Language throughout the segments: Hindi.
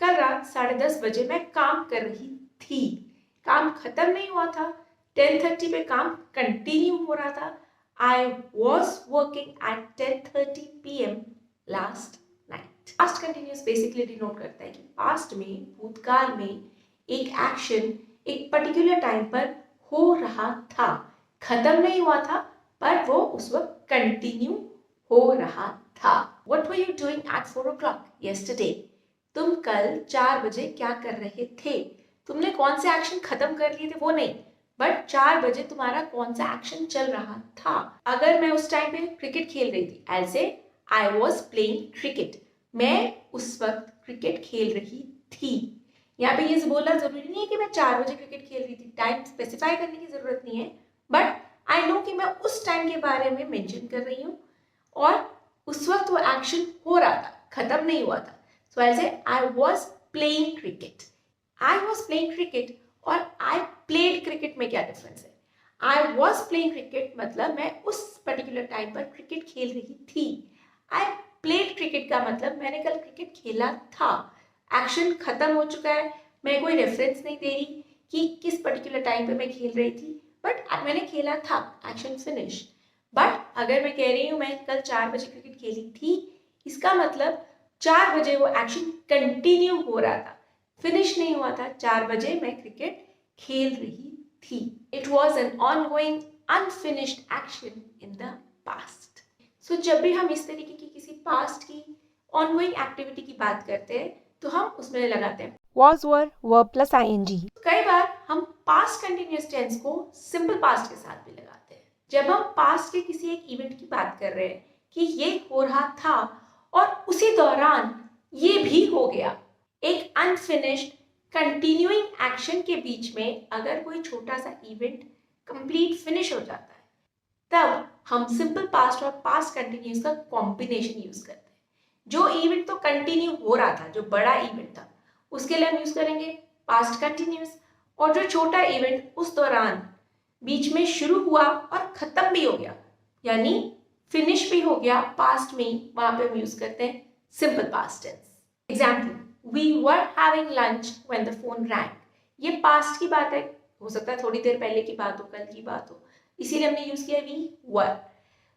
कल रात 10:30 बजे मैं काम कर रही थी। काम खत्म नहीं हुआ था। 10:30 पे काम कंटिन्यू हो रहा था। I was working at 10:30 PM last night. Past continuous basically denote करता है कि पास्ट में, भूतकाल में एक एक्शन एक पर्टिकुलर टाइम पर हो रहा था, खत्म नहीं हुआ था, पर वो उस वक्त कंटिन्यू हो रहा था। What were you doing at 4 o'clock yesterday? तुम कल 4 बजे क्या कर रहे थे? तुमने कौन से एक्शन खत्म कर लिए थे वो नहीं, बट 4 बजे तुम्हारा कौन सा एक्शन चल रहा था। अगर मैं उस टाइम पे क्रिकेट खेल रही थी, I'll say I was playing cricket. मैं उस वक्त क्रिकेट खेल रही थी। यहाँ पे ये बोलना जरूरी नहीं है कि मैं 4 बजे क्रिकेट खेल रही थी, टाइम स्पेसिफाई करने की जरूरत नहीं है, बट आई नो कि मैं उस टाइम के बारे में मेंशन कर रही हूँ और उस वक्त वो एक्शन हो रहा था, खत्म नहीं हुआ था। सो आई से I was playing cricket. I was playing cricket और आई प्लेड क्रिकेट में क्या डिफरेंस है? आई वॉज प्लेइंग क्रिकेट मतलब मैं उस पर्टिकुलर टाइम पर क्रिकेट खेल रही थी। आई प्लेड क्रिकेट का मतलब मैंने कल क्रिकेट खेला था। एक्शन खत्म हो चुका है, मैं कोई रेफरेंस नहीं दे रही कि किस पर्टिकुलर टाइम पे मैं खेल रही थी, बट मैंने खेला था, एक्शन फिनिश। बट अगर मैं कह रही हूँ मैं कल 4 बजे क्रिकेट खेली थी, इसका मतलब 4 बजे वो एक्शन कंटिन्यू हो रहा था, फिनिश नहीं हुआ था। 4 बजे मैं क्रिकेट खेल रही थी। It was an ongoing unfinished action in the past. So जब भी हम इस तरीके की किसी पास्ट की ऑनगोइंग एक्टिविटी की बात करते हैं तो हम उसमें लगाते हैं was, were, verb plus ing. कई बार हम पास्ट कंटिन्यूअस टेंस को सिंपल पास्ट के साथ भी लगाते हैं। जब हम पास्ट के किसी एक इवेंट की बात कर रहे हैं कि ये हो रहा था और उसी दौरान ये भी हो गया, एक अनफिनिश्ड कंटिन्यूइंग एक्शन के बीच में अगर कोई छोटा सा इवेंट कंप्लीट फिनिश हो जाता है, तब हम सिंपल पास्ट और पास्ट कंटिन्यूअस का कॉम्बिनेशन यूज करते हैं। जो इवेंट तो कंटिन्यू हो रहा था, जो बड़ा इवेंट था, उसके लिए हम यूज करेंगे पास्ट कंटिन्यूअस, और जो छोटा इवेंट उस दौरान बीच में शुरू हुआ और खत्म भी हो गया, यानी फिनिश भी हो गया पास्ट में, वहां पे हम यूज करते हैं simple past tense. Example, we were having lunch when the phone rang. ये पास्ट की बात है, हो सकता है थोड़ी देर पहले की बात हो, कल की बात हो, इसीलिए हमने यूज किया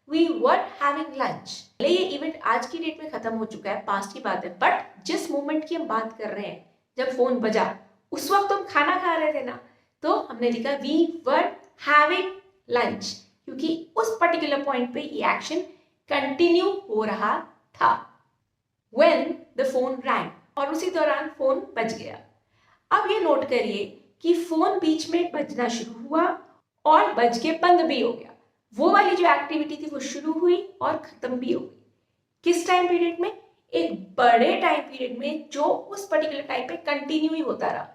वी वर हैविंग लंच। भले ये इवेंट आज की डेट में खत्म हो चुका है, पास्ट की बात है, बट जिस मोमेंट की हम बात कर रहे हैं, जब फोन बजा, उस वक्त हम खाना खा रहे थे ना, तो हमने लिखा वी वर हैविंग लंच, क्योंकि उस पर्टिकुलर पॉइंट पे ये एक्शन कंटिन्यू हो रहा था। When the phone rang, और उसी दौरान फोन बज गया। अब ये नोट करिए कि फोन बीच में बजना शुरू हुआ और बज के बंद भी हो गया। वो वाली जो एक्टिविटी थी वो शुरू हुई और खत्म भी हो गई। किस टाइम पीरियड में? एक बड़े टाइम पीरियड में, जो उस पर्टिकुलर टाइम पे कंटिन्यू ही होता रहा।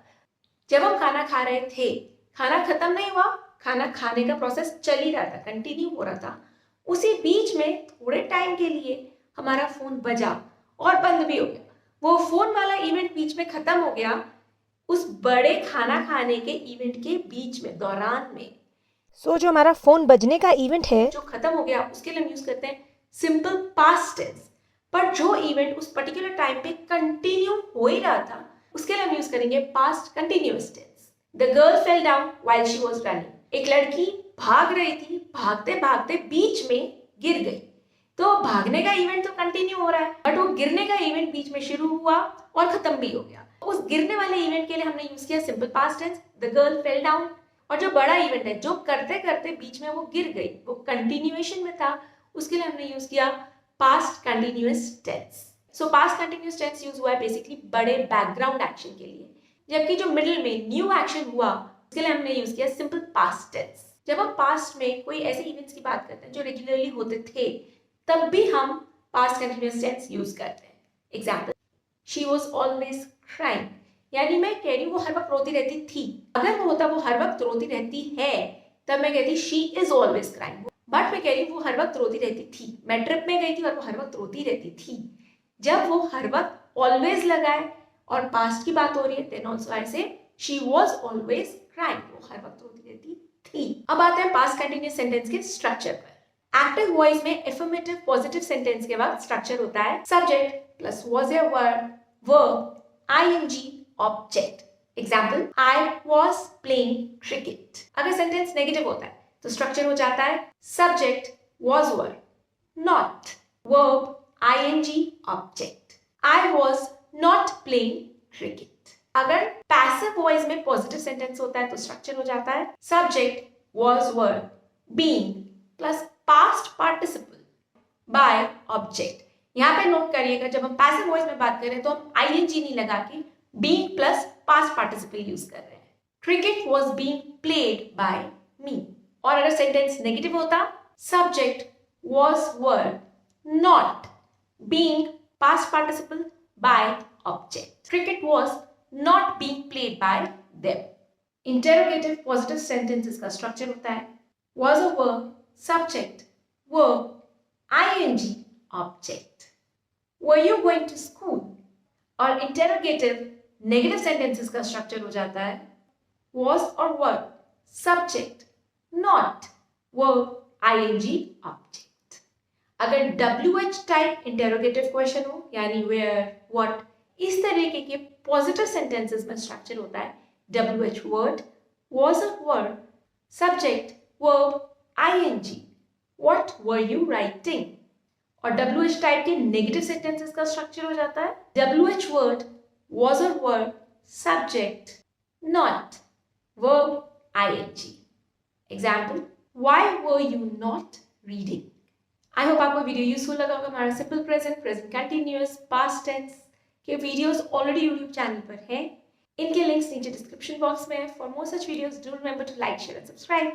जब हम खाना खा रहे थे, खाना खत्म नहीं हुआ, खाना खाने का प्रोसेस चल ही रहा था, कंटिन्यू हो रहा था। उसी बीच में थोड़े टाइम के लिए हमारा फोन बजा और बंद भी हो गया। वो फोन वाला इवेंट बीच में खत्म हो गया उस बड़े खाना खाने के इवेंट के बीच में, दौरान में। सो जो हमारा फोन बजने का इवेंट है जो खत्म हो गया, उसके लिए हम यूज करते हैं सिंपल पास्ट टेंस। पर जो इवेंट उस पर्टिकुलर टाइम पे कंटिन्यू हो ही रहा था, उसके लिए हम यूज करेंगे past continuous tense. The girl fell down while she was running. एक लड़की भाग रही थी, भागते भागते बीच में गिर गई। तो भागने का इवेंट तो कंटिन्यू हो रहा है, बट वो गिरने का इवेंट बीच में शुरू हुआ और खत्म भी हो गया। उस गिरने वाले इवेंट के लिए हमने यूज किया simple past tense, the girl fell down. और जो बड़ा इवेंट है, जो करते करते बीच में वो गिर गई, वो कंटिन्यूएशन में था, उसके लिए हमने यूज किया past continuous tense. So past continuous tense use हुआ है बेसिकली बड़े बैकग्राउंड एक्शन के लिए, जबकि जो मिडिल में न्यू एक्शन हुआ, उसके लिए हमने यूज किया सिंपल पास्ट टेंस। जब हम पास्ट में कोई ऐसे इवेंट्स की बात करते हैं जो रेगुलरली होते थे, तब भी हम पास्ट कंटिन्यूअस टेंस यूज करते हैं। Example, she was always crying, यानी मैं कह रही हूँ वो हर वक्त रोती रहती थी। अगर वो होता वो हर वक्त रोती रहती है, तब मैं कहती she is always crying. But मैं कह रही हूँ वो हर वक्त रोती रहती थी, मैं ट्रिप में गई थी और वो हर वक्त रोती रहती थी। जब वो हर वक्त ऑलवेज लगाए और पास्ट की बात हो रही है, देन आल्सो आई से शी वॉज ऑलवेज क्राइंग, वो हर वक्त रोती रहती थी। अब आते हैं पास्ट कंटिन्यूअस सेंटेंस के स्ट्रक्चर पर। एक्टिव वॉइस में एफर्मेटिव पॉजिटिव सेंटेंस के वक्त स्ट्रक्चर होता है सब्जेक्ट प्लस वॉज या verb, ing object. Example, I was playing cricket. अगर सेंटेंस नेगेटिव होता है तो स्ट्रक्चर हो जाता है subject was were, not verb ing object. I was not playing cricket. अगर पैसिव वॉइस में पॉजिटिव सेंटेंस होता है तो स्ट्रक्चर हो जाता है subject was were being plus past participle by object. यहाँ पे नोट करिएगा, जब हम पैसिव वॉइस में बात करें तो हम ing नहीं लगा के being plus past participle use कर रहे हैं. Cricket was being played by me. और अगर सेंटेंस नेगेटिव होता subject was were not being past participle by object. Cricket was not being played by them. Interrogative positive sentences का स्ट्रक्चर होता है was a verb, subject, verb, ing, object. Were you going to school? और interrogative negative sentences का structure हो जाता है was or were, subject, not, verb, ing, object. अगर WH type interrogative question हो यानी where, what, इस तरीके के positive sentences में structure होता है WH word, was a verb, subject, verb, ing. What were you writing? और WH टाइप के नेगेटिव सेंटेंसेस का स्ट्रक्चर हो जाता है WH word, was a verb, subject, not, verb, ing. Example, why were you not reading? I hope आपको वीडियो यूजफुल लगा होगा. हमारा simple present, present continuous, past tense के वीडियोस ऑलरेडी यूट्यूब चैनल पर हैं. इनके लिंक्स नीचे डिस्क्रिप्शन बॉक्स में है. For more such videos do remember to like, share and subscribe.